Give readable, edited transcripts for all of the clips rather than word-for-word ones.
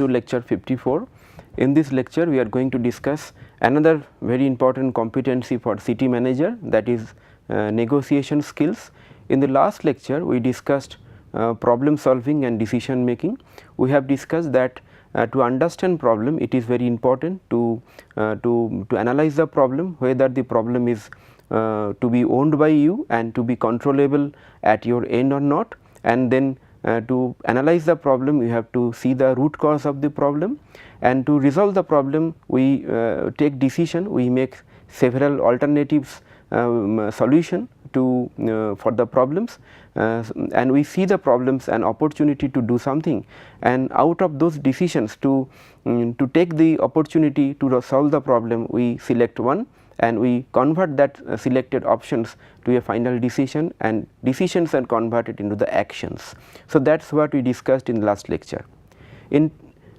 to lecture 54. In this lecture we are going to discuss another very important competency for city manager, that is negotiation skills. In the last lecture we discussed problem solving and decision making. We have discussed that to understand problem it is very important to analyze the problem, whether the problem is to be owned by you and to be controllable at your end or not, and then to analyze the problem we have to see the root cause of the problem, and to resolve the problem we take decision, we make several alternatives solution to for the problems, and we see the problems an opportunity to do something, and out of those decisions to take the opportunity to solve the problem we select one and we convert that selected options to a final decision, and decisions are converted into the actions. So, that is what we discussed in the last lecture.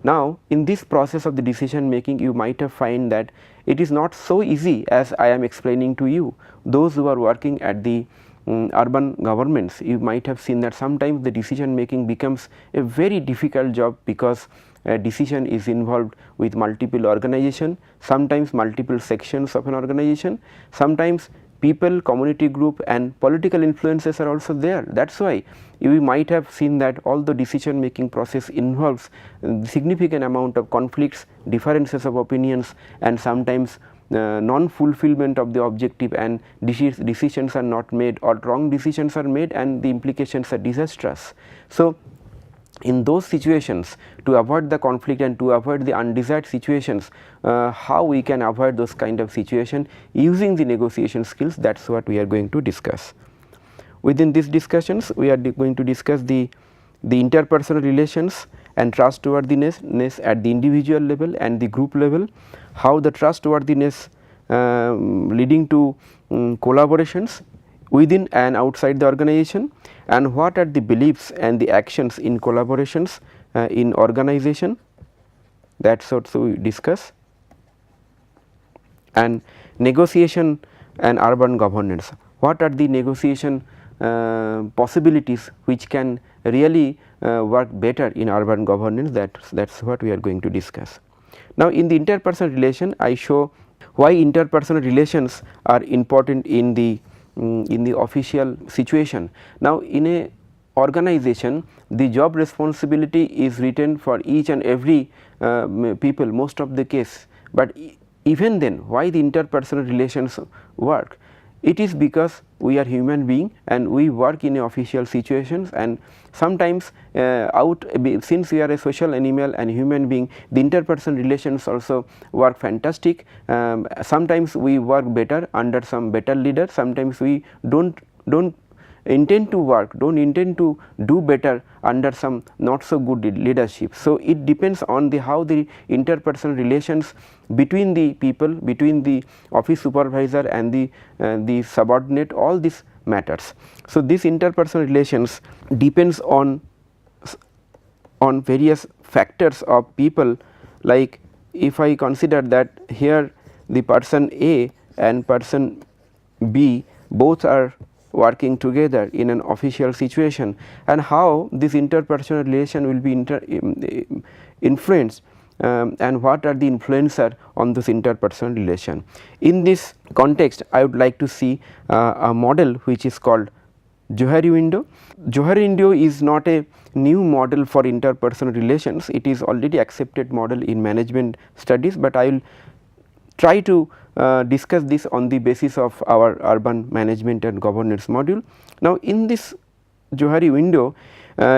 Now, in this process of the decision making you might have find that it is not so easy as I am explaining to you. Those who are working at the urban governments, you might have seen that sometimes the decision making becomes a very difficult job, because a decision is involved with multiple organization, sometimes multiple sections of an organization, sometimes people, community group and political influences are also there. That is why you might have seen that all the decision making process involves significant amount of conflicts, differences of opinions, and sometimes non-fulfillment of the objective, and decisions are not made or wrong decisions are made and the implications are disastrous. So, in those situations, to avoid the conflict and to avoid the undesired situations, how we can avoid those kind of situation using the negotiation skills, that is what we are going to discuss. Within these discussions we are going to discuss the interpersonal relations and trustworthiness at the individual level and the group level, how the trustworthiness leading to collaborations within and outside the organization, and what are the beliefs and the actions in collaborations in organization, that is also we discuss, and negotiation and urban governance, what are the negotiation possibilities which can really work better in urban governance, that is what we are going to discuss. Now, in the interpersonal relation I show why interpersonal relations are important in the official situation. Now, in a organization the job responsibility is written for each and every people most of the case, but even then why the interpersonal relations work? It is because we are human being and we work in official situations, and sometimes since we are a social animal and human being, the interpersonal relations also work fantastic. Sometimes we work better under some better leader, sometimes we don't intend to do better under some not so good leadership. So, it depends on the how the interpersonal relations between the people, between the office supervisor and the subordinate, all this matters. So, this interpersonal relations depends on various factors of people, like if I consider that here the person A and person B both are working together in an official situation, and how this interpersonal relation will be influenced and what are the influencer on this interpersonal relation. In this context I would like to see a model which is called Johari window. Johari window is not a new model for interpersonal relations, it is already accepted model in management studies, but I will try to discuss this on the basis of our urban management and governance module. Now, in this Johari window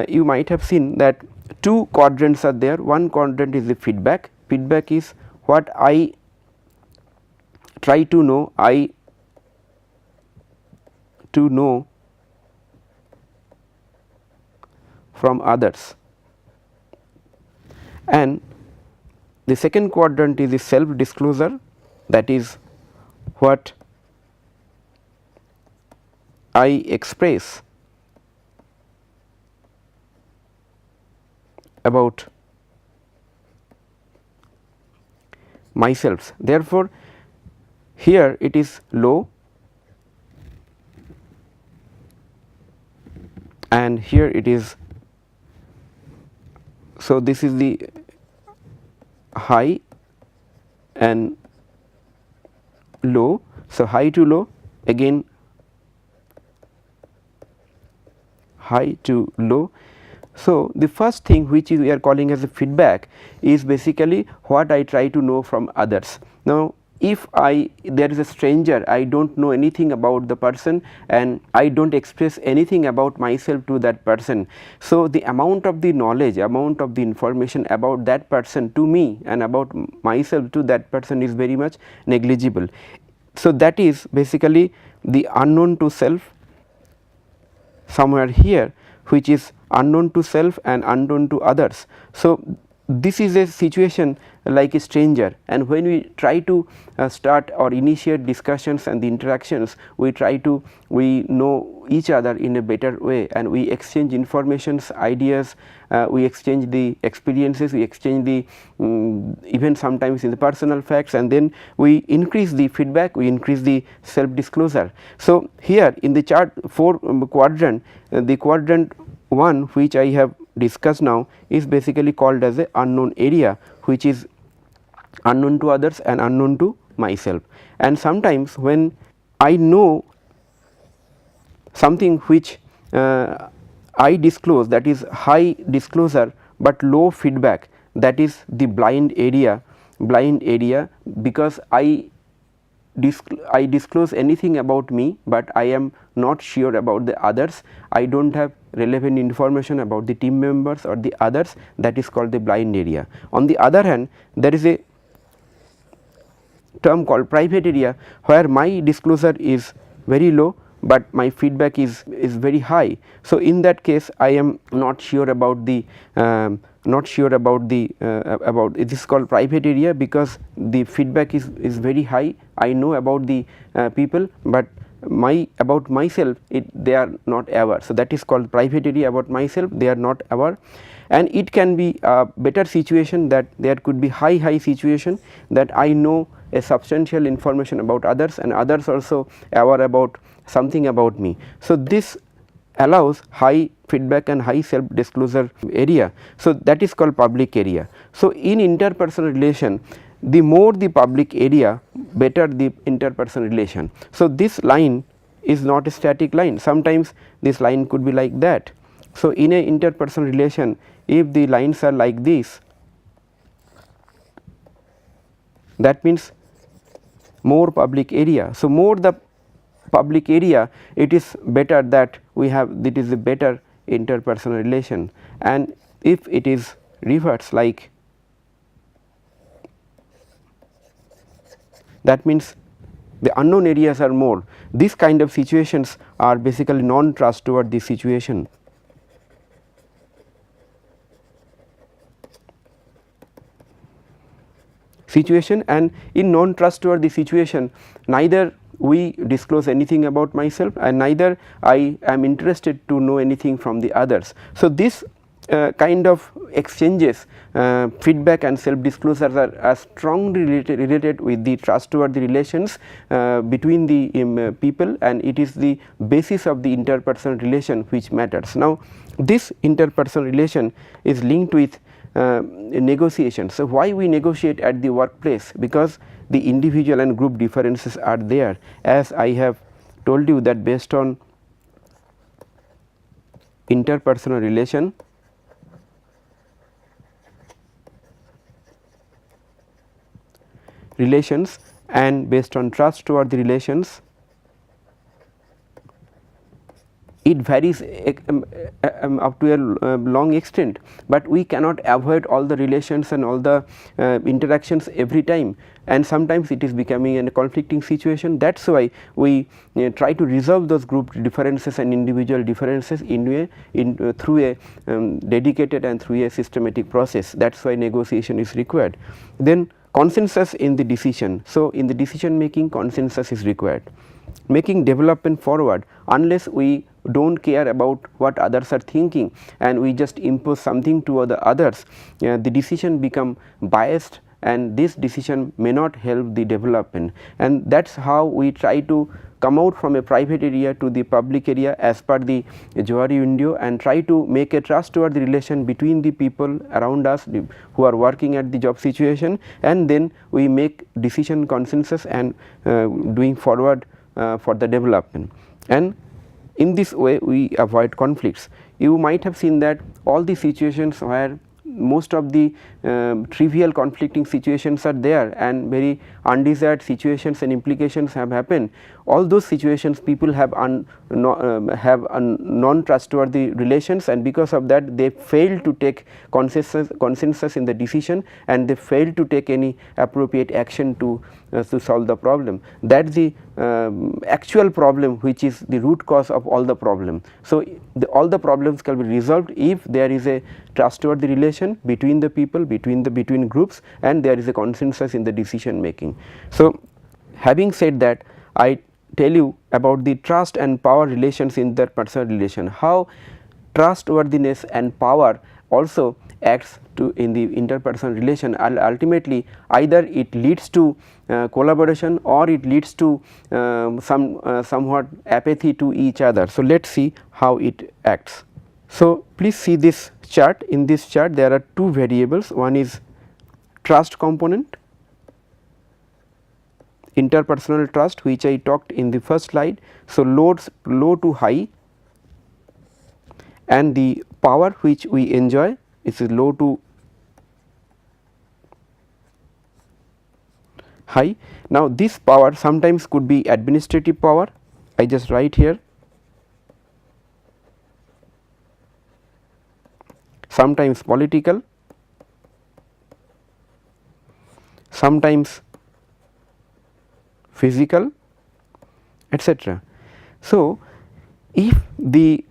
you might have seen that two quadrants are there. One quadrant is the feedback. Feedback is what I try to know, from others, and the second quadrant is the self disclosure, that is what I express about myself. Therefore, here it is low and here it is. So, this is the high and low. So, high to low, again high to low. So, the first thing which we are calling as a feedback is basically what I try to know from others. Now, if there is a stranger, I do not know anything about the person and I do not express anything about myself to that person. So, the amount of the knowledge, amount of the information about that person to me and about myself to that person is very much negligible. So, that is basically the unknown to self somewhere here, which is unknown to self and unknown to others. So, this is a situation like a stranger, and when we try to start or initiate discussions and the interactions, we know each other in a better way and we exchange informations, ideas, we exchange the experiences, we exchange the even sometimes in the personal facts, and then we increase the feedback, we increase the self disclosure. So, here in the chart 4 quadrant, the quadrant 1 which I have discussed now is basically called as a unknown area, which is unknown to others and unknown to myself. And sometimes when I know something which I disclose, that is high disclosure but low feedback, that is the blind area, because I disclose anything about me, but I am not sure about the others, I do not have relevant information about the team members or the others, that is called the blind area. On the other hand, there is a term called private area, where my disclosure is very low but my feedback is very high. So, in that case I am not sure about the about it is called private area, because the feedback is very high. I know about the people, but about myself they are not aware. So, that is called private area. About myself they are not aware, and it can be a better situation that there could be high situation that I know a substantial information about others and others also aware about something about me. So, this allows high feedback and high self disclosure area. So, that is called public area. So, in interpersonal relation, the more the public area, better the interpersonal relation. So, this line is not a static line, sometimes this line could be like that. So, in a interpersonal relation, if the lines are like this, that means more public area. So, more the public area, it is better that we have, it is a better interpersonal relation, and if it is reverse, like that means the unknown areas are more. These kind of situations are basically non-trustworthy situation. And in non-trustworthy situation, neither we disclose anything about myself and neither I am interested to know anything from the others. So, this kind of exchanges, feedback and self disclosures are strongly related with the trustworthy relations between the people, and it is the basis of the interpersonal relation which matters. Now, this interpersonal relation is linked with negotiation. So, why we negotiate at the workplace? Because the individual and group differences are there, as I have told you that based on interpersonal relations and based on trustworthy relations, it varies up to a long extent, but we cannot avoid all the relations and all the interactions every time, and sometimes it is becoming a conflicting situation. That is why we try to resolve those group differences and individual differences through a dedicated and through a systematic process. That is why negotiation is required. Then consensus in the decision. So, in the decision making, consensus is required. Making development forward, unless we do not care about what others are thinking and we just impose something to the others, the decision become biased and this decision may not help the development, and that is how we try to come out from a private area to the public area as per the Johari window, and try to make a trustworthy relation between the people around us who are working at the job situation, and then we make decision consensus and doing forward for the development. And in this way we avoid conflicts. You might have seen that all the situations where most of the trivial conflicting situations are there and very undesired situations and implications have happened, all those situations people have non-trustworthy relations, and because of that they fail to take consensus in the decision, and they fail to take any appropriate action to solve the problem. That is the actual problem, which is the root cause of all the problem. So, all the problems can be resolved if there is a trustworthy relation between the people, between groups, and there is a consensus in the decision making. So, having said that, I tell you about the trust and power relations in the interpersonal relation, how trustworthiness and power also acts to in the interpersonal relation, and ultimately either it leads to collaboration or it leads to somewhat apathy to each other. So, let us see how it acts. So, please see this chart. In this chart there are two variables, one is trust component, interpersonal trust, which I talked in the first slide. So, loads low to high, and the power which we enjoy is low to high. Now, this power sometimes could be administrative power, I just write here, sometimes political, sometimes physical, etc. So, if the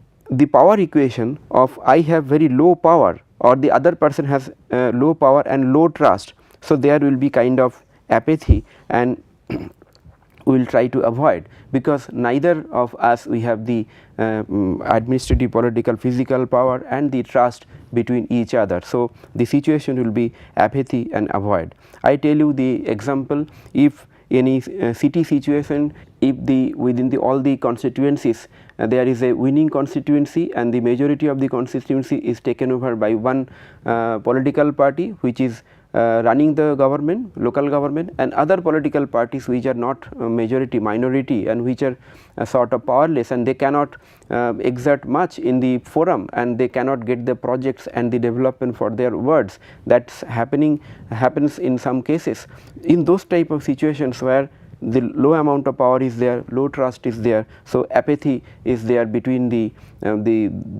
power equation of I have very low power or the other person has low power and low trust, so there will be kind of apathy, and we will try to avoid, because neither of us we have the administrative, political, physical power and the trust between each other. So, the situation will be apathy and avoid. I tell you the example, if any city situation, if within all the constituencies there is a winning constituency and the majority of the constituency is taken over by one political party which is running the government, local government, and other political parties which are not majority, minority, and which are sort of powerless, and they cannot exert much in the forum, and they cannot get the projects and the development for their words. That's happens in some cases. In those type of situations where the low amount of power is there, low trust is there, so apathy is there between the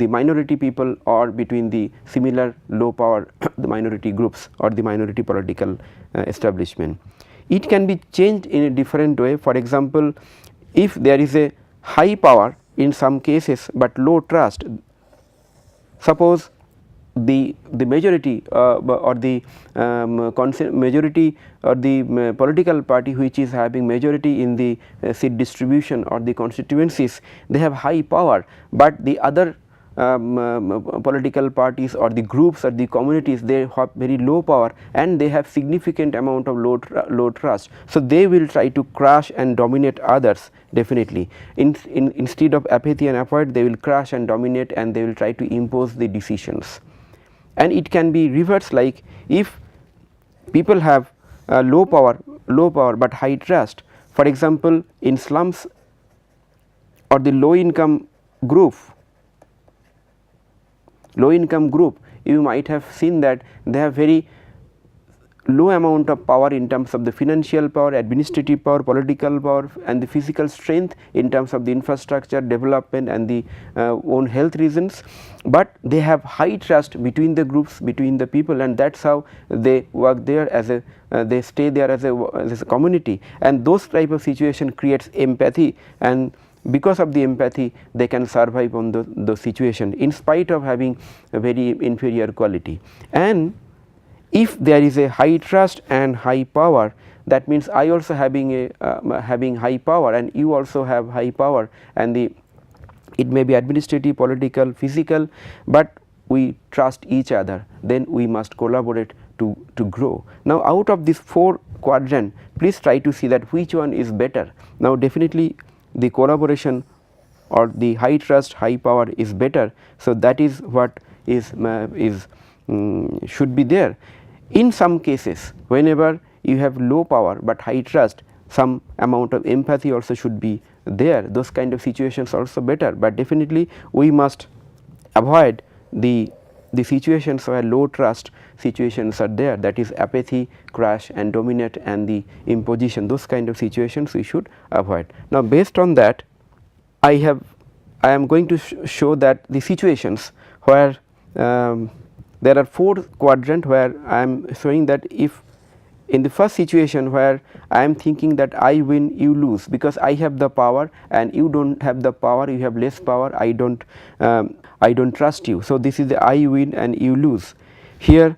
minority people or between the similar low power the minority groups or the minority political establishment. It can be changed in a different way. For example, if there is a high power in some cases but low trust, suppose the majority or the majority or the political party which is having majority in the seat distribution or the constituencies, they have high power, but the other political parties or the groups or the communities, they have very low power and they have significant amount of low trust. So, they will try to crush and dominate others definitely. Instead of apathy and avoid, they will crush and dominate, and they will try to impose the decisions. And it can be reversed, like if people have low power but high trust. For example, in slums or the low income group, you might have seen that they have very low amount of power in terms of the financial power, administrative power, political power, and the physical strength in terms of the infrastructure development and the own health reasons, but they have high trust between the groups, between the people, and that is how they work there as a they stay there as a community, and those type of situation creates empathy, and because of the empathy they can survive on those situation in spite of having a very inferior quality. And if there is a high trust and high power, that means I also having high power and you also have high power, and it may be administrative, political, physical, but we trust each other, then we must collaborate to grow. Now, out of these 4 quadrant, please try to see that which one is better. Now, definitely the collaboration or the high trust high power is better. So, that is what is should be there. In some cases, whenever you have low power but high trust, some amount of empathy also should be there. Those kind of situations also better, but definitely we must avoid the situations where low trust situations are there, that is apathy, crash and dominate and the imposition. Those kind of situations we should avoid. Now, based on that, I am going to show that the situations where there are 4 quadrant where I am showing that if in the first situation where I am thinking that I win you lose, because I have the power and you do not have the power, you have less power, I do not trust you. So, this is the I win and you lose. Here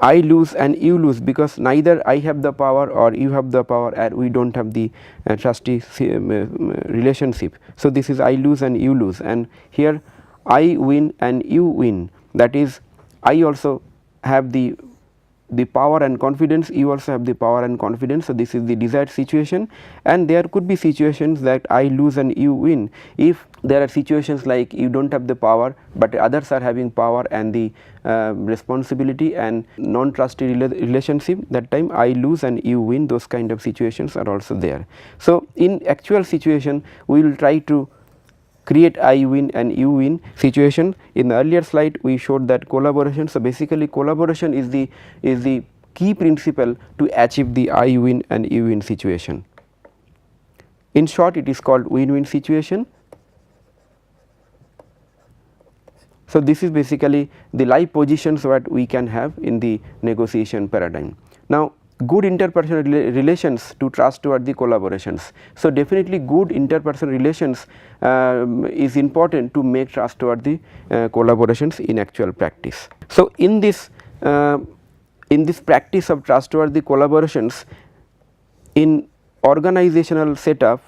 I lose and you lose, because neither I have the power or you have the power and we do not have the trusty relationship. So, this is I lose and you lose, and here I win and you win, that is I also have the power and confidence, you also have the power and confidence. So, this is the desired situation, and there could be situations that I lose and you win. If there are situations like you do not have the power, but others are having power and the responsibility and non-trusty relationship, that time I lose and you win, those kind of situations are also there. So, in actual situation we will try to create I win and you win situation. In the earlier slide we showed that collaboration. So, basically collaboration is the key principle to achieve the I win and you win situation. In short, it is called win-win situation. So, this is basically the life positions what we can have in the negotiation paradigm. Now, good interpersonal relations to trustworthy collaborations. So, definitely good interpersonal relations is important to make trustworthy collaborations in actual practice. So, in this practice of trustworthy collaborations in organizational setup,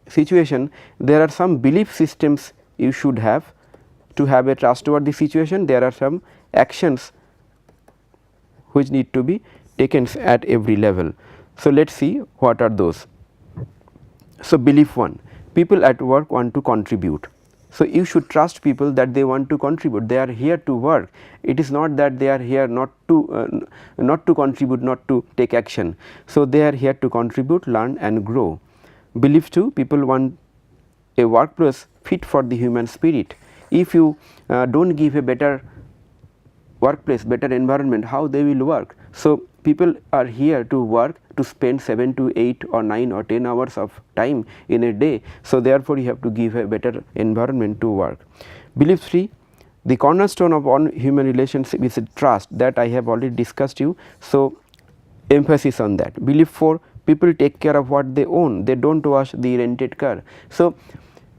situation, there are some belief systems you should have to have a trustworthy situation. There are some actions which need to be taken at every level. So, let us see what are those. So, belief 1, people at work want to contribute. So, you should trust people that they want to contribute, they are here to work. It is not that they are here not to contribute, not to take action. So, they are here to contribute, learn and grow. Belief 2, people want a workplace fit for the human spirit. If you do not give a better workplace, better environment, how they will work. So, people are here to work, to spend 7 to 8 or 9 or 10 hours of time in a day. So, therefore, you have to give a better environment to work. Belief 3, the cornerstone of all human relationship is trust, that I have already discussed you. So, emphasis on that. Belief 4, people take care of what they own, they do not wash the rented car. So,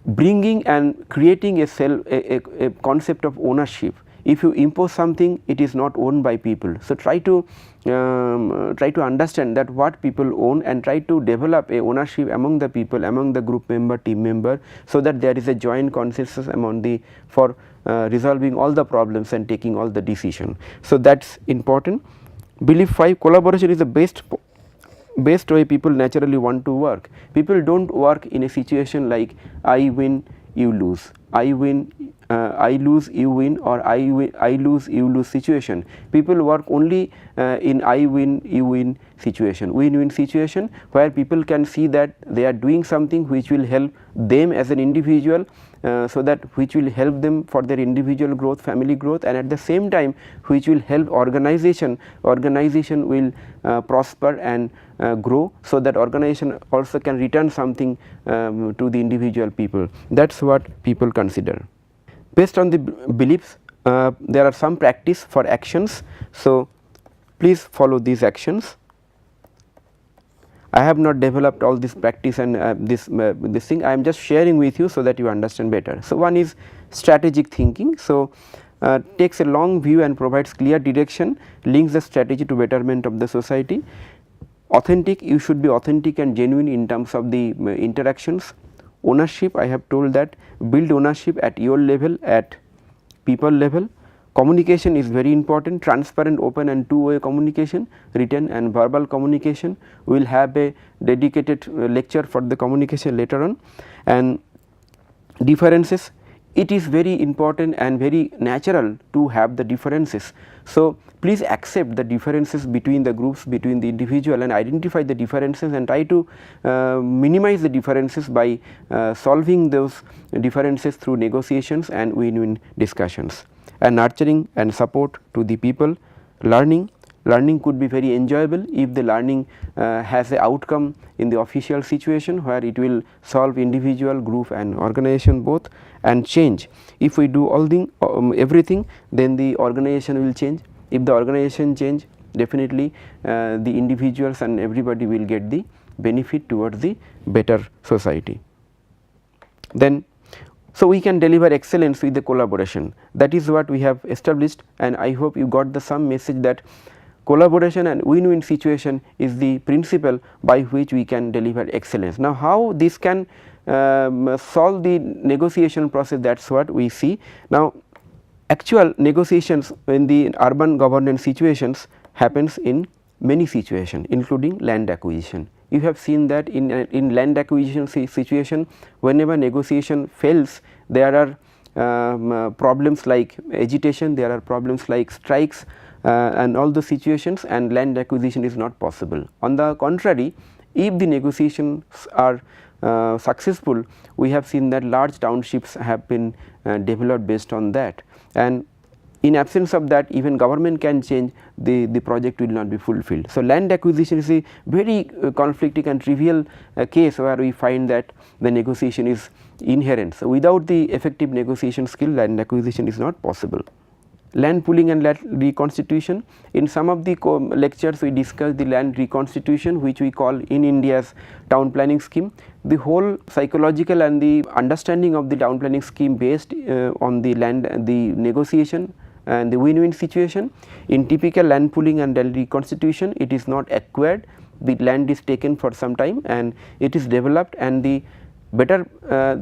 bringing and creating a concept of ownership. If you impose something, it is not owned by people. So, try to understand that what people own and try to develop a ownership among the people, among the group member, team member, so that there is a joint consensus among the for resolving all the problems and taking all the decision. So, that is important. Belief 5, collaboration is the best way people naturally want to work. People do not work in a situation like I win, you lose, I win, I lose, you win, or I lose, you lose situation. People work only in I win, you win situation, win-win situation, where people can see that they are doing something which will help them as an individual, so that which will help them for their individual growth, family growth, and at the same time which will help organization will prosper and grow, so that organization also can return something to the individual people. That is what people consider. Based on the beliefs, there are some practice for actions. So, please follow these actions. I have not developed all this practice and this thing, I am just sharing with you so that you understand better. So, one is strategic thinking. So, takes a long view and provides clear direction, links the strategy to betterment of the society. Authentic, you should be authentic and genuine in terms of the interactions. Ownership, I have told that build ownership at your level, at people level. Communication is very important, transparent, open and two-way communication, written and verbal communication. We will have a dedicated lecture for the communication later on. And differences, it is very important and very natural to have the differences. So, please accept the differences between the groups, between the individual, and identify the differences and try to minimize the differences by solving those differences through negotiations and win-win discussions. And nurturing and support to the people. Learning could be very enjoyable if the learning has a outcome in the official situation where it will solve individual, group and organization both. And change, if we do everything, then the organization will change. If the organization change, definitely the individuals and everybody will get the benefit towards the better society. Then so we can deliver excellence with the collaboration. That is what we have established, and I hope you got the some message that collaboration and win-win situation is the principle by which we can deliver excellence. Now, how this can solve the negotiation process, that is what we see. Now, actual negotiations in the urban governance situations happens in many situations, including land acquisition. You have seen that in land acquisition situation, whenever negotiation fails, there are problems like agitation, there are problems like strikes and all the situations, and land acquisition is not possible. On the contrary, if the negotiations are successful, we have seen that large townships have been developed based on that, and in absence of that, even government can change, the project will not be fulfilled. So, land acquisition is a very conflicting and trivial case where we find that the negotiation is inherent. So, without the effective negotiation skill, land acquisition is not possible. Land pooling and land reconstitution, in some of the lectures we discussed the land reconstitution, which we call in India's town planning scheme. The whole psychological and the understanding of the town planning scheme based on the land, the negotiation and the win-win situation. In typical land pooling and land reconstitution, it is not acquired, the land is taken for some time and it is developed, and the better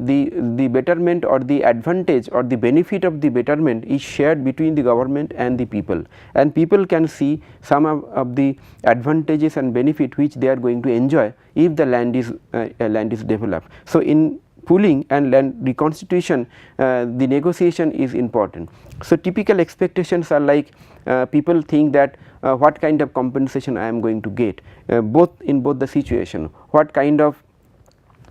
the betterment or the advantage or the benefit of the betterment is shared between the government and the people, and people can see some of the advantages and benefit which they are going to enjoy if the land is developed. So, in pooling and land reconstitution, the negotiation is important. So, typical expectations are like people think that what kind of compensation I am going to get, both the situation, what kind of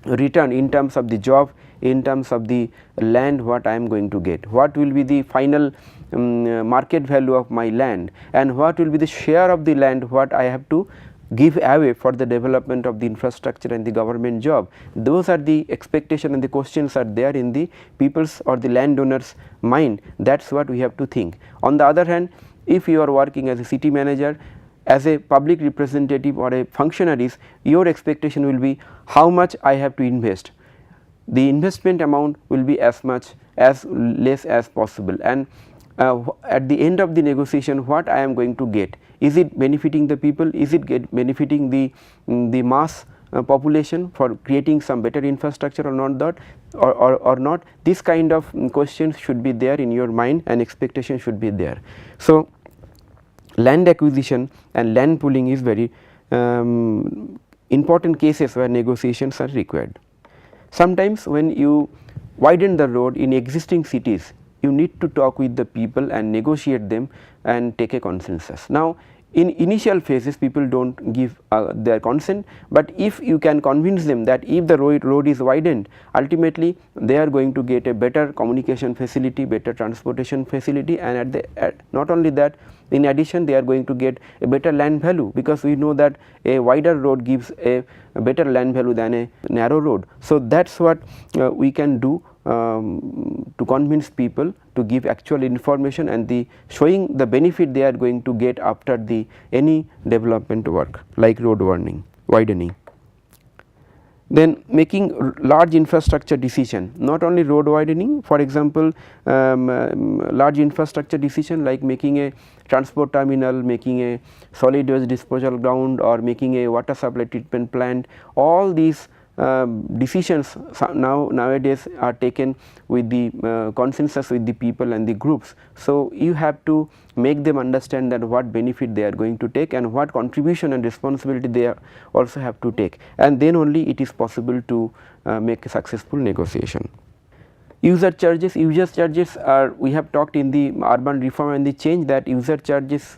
return in terms of the job, in terms of the land, what I am going to get, what will be the final market value of my land, and what will be the share of the land what I have to give away for the development of the infrastructure and the government job. Those are the expectation and the questions are there in the people's or the landowners mind. That is what we have to think. On the other hand, if you are working as a city manager, as a public representative or a functionaries, your expectation will be how much I have to invest. The investment amount will be as less as possible, and at the end of the negotiation what I am going to get, is it benefiting the people, is it benefiting the mass population for creating some better infrastructure or not, that or not. This kind of questions should be there in your mind and expectation should be there. So, land acquisition and land pooling is very important cases where negotiations are required. Sometimes when you widen the road in existing cities, you need to talk with the people and negotiate them and take a consensus. Now, in initial phases people do not give their consent, but if you can convince them that if the road is widened, ultimately they are going to get a better communication facility, better transportation facility, and not only that, in addition they are going to get a better land value, because we know that a wider road gives a better land value than a narrow road. So, that is what we can do to convince people to give actual information and the showing the benefit they are going to get after the any development work like road widening. Then making large infrastructure decision, not only road widening, for example, large infrastructure decision like making a transport terminal, making a solid waste disposal ground, or making a water supply treatment plant. All these decisions nowadays are taken with the consensus with the people and the groups. So, you have to make them understand that what benefit they are going to take and what contribution and responsibility they also have to take, and then only it is possible to make a successful negotiation. User charges are, we have talked in the urban reform and the change that user charges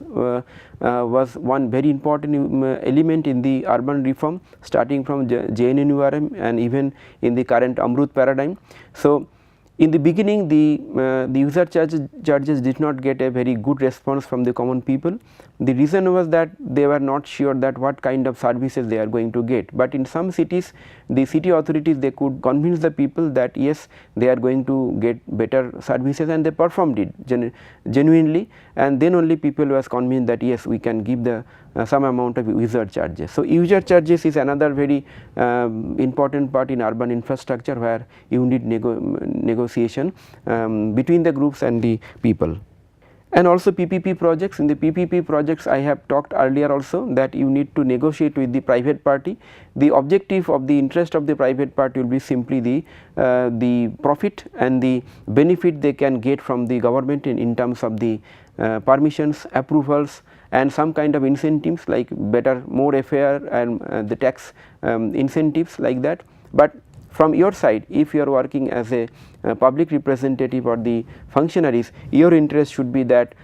was one very important element in the urban reform, starting from JNNURM and even in the current Amrut paradigm. So, in the beginning the user charges did not get a very good response from the common people. The reason was that they were not sure that what kind of services they are going to get, but in some cities the city authorities, they could convince the people that yes, they are going to get better services, and they performed it genuinely, and then only people was convinced that yes, we can give the some amount of user charges. So, user charges is another very important part in urban infrastructure, where you need negotiation between the groups and the people. And also PPP projects. In the PPP projects, I have talked earlier also that you need to negotiate with the private party. The objective of the interest of the private party will be simply the profit and the benefit they can get from the government in terms of the permissions, approvals, and some kind of incentives like better, more FAR and the tax incentives like that. But from your side, if you are working as a public representative or the functionaries, your interest should be that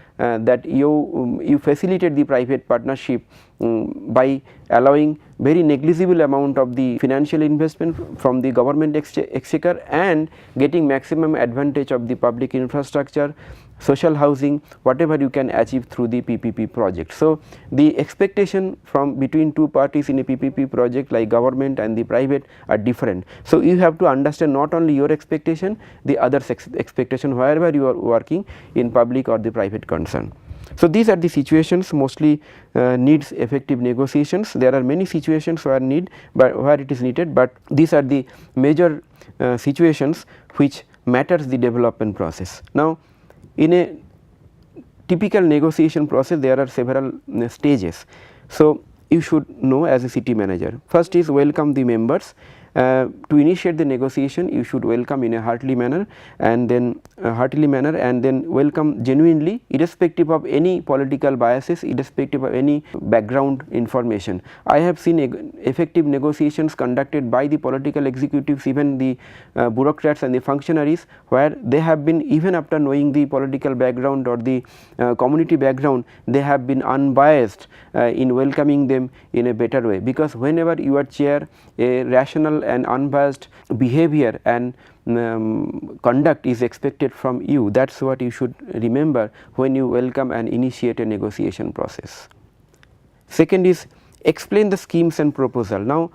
you facilitate the private partnership by allowing very negligible amount of the financial investment from the government exchequer and getting maximum advantage of the public infrastructure, social housing, whatever you can achieve through the PPP project. So, the expectation from between two parties in a PPP project like government and the private are different. So, you have to understand not only your expectation, the others' expectation wherever you are working in public or the private concern. So, these are the situations mostly needs effective negotiations. There are many situations where it is needed, but these are the major situations which matters the development process. Now, in a typical negotiation process, there are several stages. So, you should know as a city manager. First is welcome the members. To initiate the negotiation, you should welcome in a heartily manner, and then welcome genuinely, irrespective of any political biases, irrespective of any background information. I have seen effective negotiations conducted by the political executives, even the bureaucrats and the functionaries, where they have been, even after knowing the political background or the community background, they have been unbiased in welcoming them in a better way, because whenever you are chair, a rational and unbiased behavior and conduct is expected from you. That is what you should remember when you welcome and initiate a negotiation process. Second is explain the schemes and proposal. Now,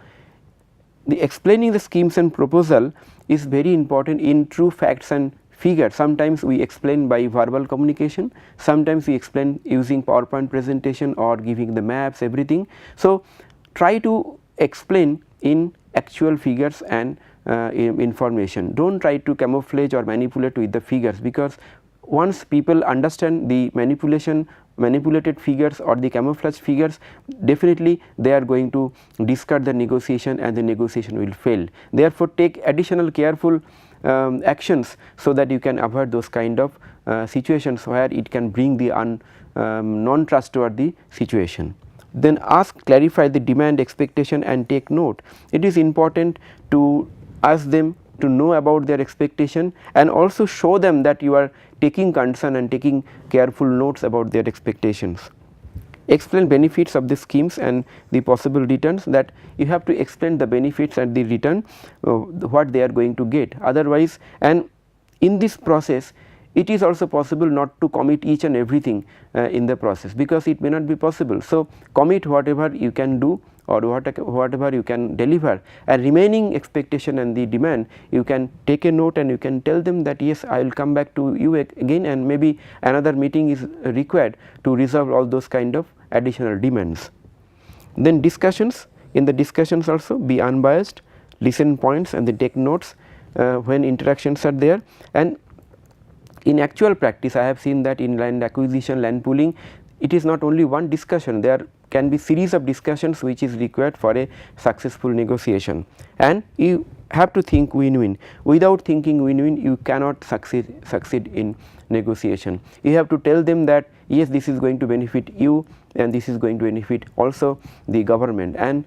the explaining the schemes and proposal is very important in true facts and figures. Sometimes we explain by verbal communication, sometimes we explain using PowerPoint presentation or giving the maps, everything. So, try to explain in actual figures and information. Do not try to camouflage or manipulate with the figures, because once people understand the manipulated figures or the camouflage figures, definitely they are going to discard the negotiation and the negotiation will fail. Therefore, take additional careful actions so that you can avoid those kind of situations where it can bring the non-trustworthy situation. Then ask, clarify the demand, expectation and take note. It is important to ask them to know about their expectation and also show them that you are taking concern and taking careful notes about their expectations. Explain benefits of the schemes and the possible returns, that you have to explain the benefits and the return what they are going to get. Otherwise, and in this process, it is also possible not to commit each and everything in the process, because it may not be possible. So, commit whatever you can do or whatever you can deliver, and remaining expectation and the demand you can take a note and you can tell them that yes, I will come back to you again, and maybe another meeting is required to resolve all those kind of additional demands. Then discussions. In the discussions also be unbiased, listen points and then take notes when interactions are there. And in actual practice, I have seen that in land acquisition, land pooling, it is not only one discussion, there can be series of discussions which is required for a successful negotiation, and you have to think win-win. Without thinking win-win, you cannot succeed in negotiation. You have to tell them that yes, this is going to benefit you and this is going to benefit also the government, and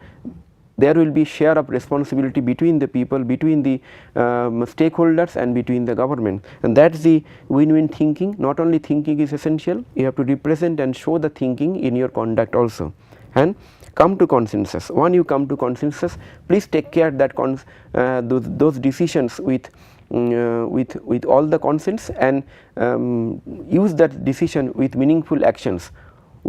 there will be share of responsibility between the people, between the stakeholders and between the government, and that is the win-win thinking. Not only thinking is essential, you have to represent and show the thinking in your conduct also, and come to consensus. When you come to consensus, please take care that those decisions with all the consents, and use that decision with meaningful actions.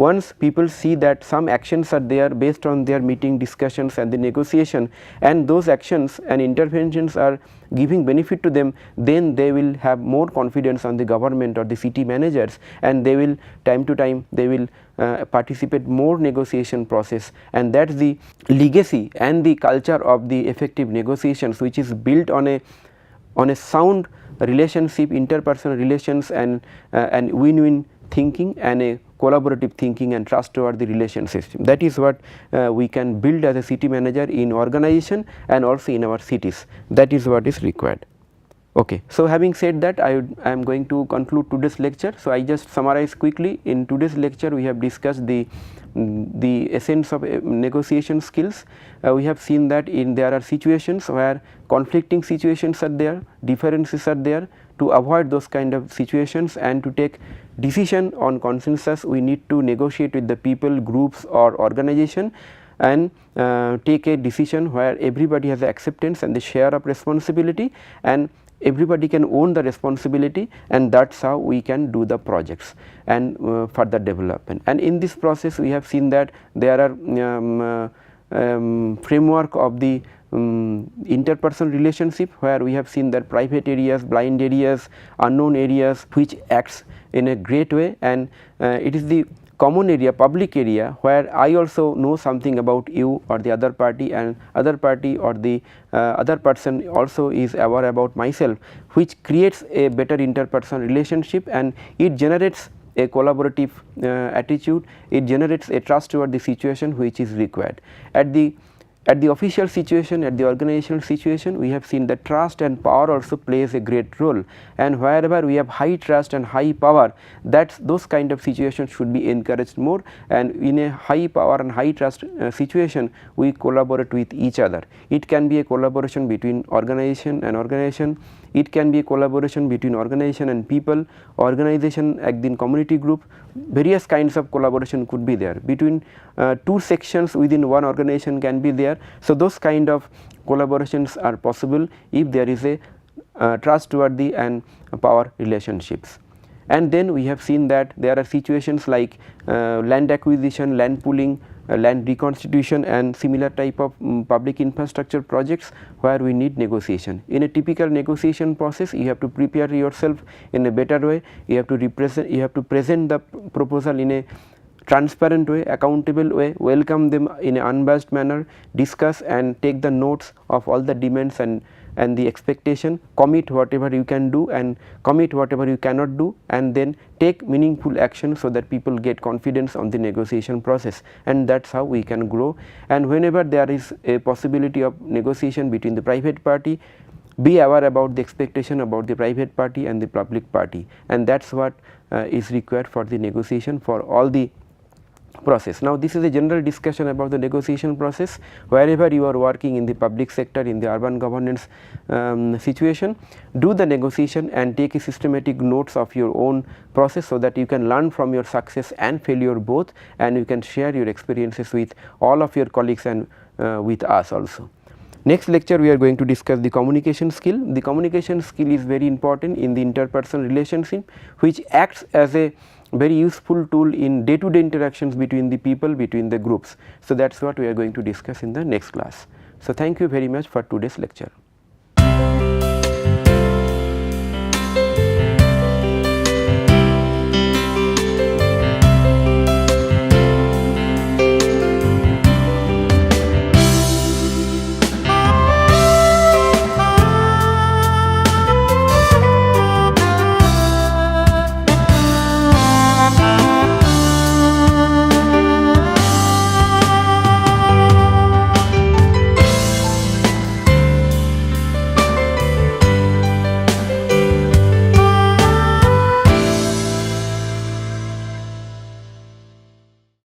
Once people see that some actions are there based on their meeting discussions and the negotiation, and those actions and interventions are giving benefit to them, then they will have more confidence on the government or the city managers, and they will time to time they will participate more negotiation process, and that is the legacy and the culture of the effective negotiations, which is built on a sound relationship, interpersonal relations, and win-win thinking, and a collaborative thinking and trustworthy relationship. That is what we can build as a city manager in organization and also in our cities. That is what is required. Okay. So, having said that, I am going to conclude today's lecture. So, I just summarize quickly. In today's lecture, we have discussed the essence of negotiation skills. We have seen that there are situations where conflicting situations are there, differences are there. To avoid those kind of situations and to take decision on consensus, we need to negotiate with the people, groups or organization, and take a decision where everybody has acceptance and the share of responsibility, and everybody can own the responsibility, and that is how we can do the projects and further development. And in this process, we have seen that there are framework of the interpersonal relationship, where we have seen that private areas, blind areas, unknown areas, which acts in a great way, and it is the common area, public area, where I also know something about you or the other party, and other party or the other person also is aware about myself, which creates a better interpersonal relationship, and it generates a collaborative attitude, it generates a trustworthy situation which is required. At the official situation, at the organizational situation, we have seen that trust and power also plays a great role, and wherever we have high trust and high power, those kind of situations should be encouraged more, and in a high power and high trust situation, we collaborate with each other. It can be a collaboration between organization and organization, it can be a collaboration between organization and people, organization and then community group, various kinds of collaboration could be there, between two sections within one organization can be there. So, those kind of collaborations are possible if there is a trustworthy and power relationships. And then we have seen that there are situations like land acquisition, land pooling, land reconstitution, and similar type of public infrastructure projects where we need negotiation. In a typical negotiation process, you have to prepare yourself in a better way, you have to present the proposal in a transparent way, accountable way, welcome them in an unbiased manner, discuss and take the notes of all the demands and the expectation, commit whatever you can do and commit whatever you cannot do, and then take meaningful action so that people get confidence on the negotiation process, and that is how we can grow. And whenever there is a possibility of negotiation between the private party, be aware about the expectation about the private party and the public party, and that is what is required for the negotiation for all the process. Now, this is a general discussion about the negotiation process. Wherever you are working in the public sector, in the urban governance situation, do the negotiation and take a systematic notes of your own process, so that you can learn from your success and failure both, and you can share your experiences with all of your colleagues and with us also. Next lecture, we are going to discuss the communication skill. The communication skill is very important in the interpersonal relationship, which acts as a very useful tool in day-to-day interactions between the people, between the groups. So, that is what we are going to discuss in the next class. So, thank you very much for today's lecture.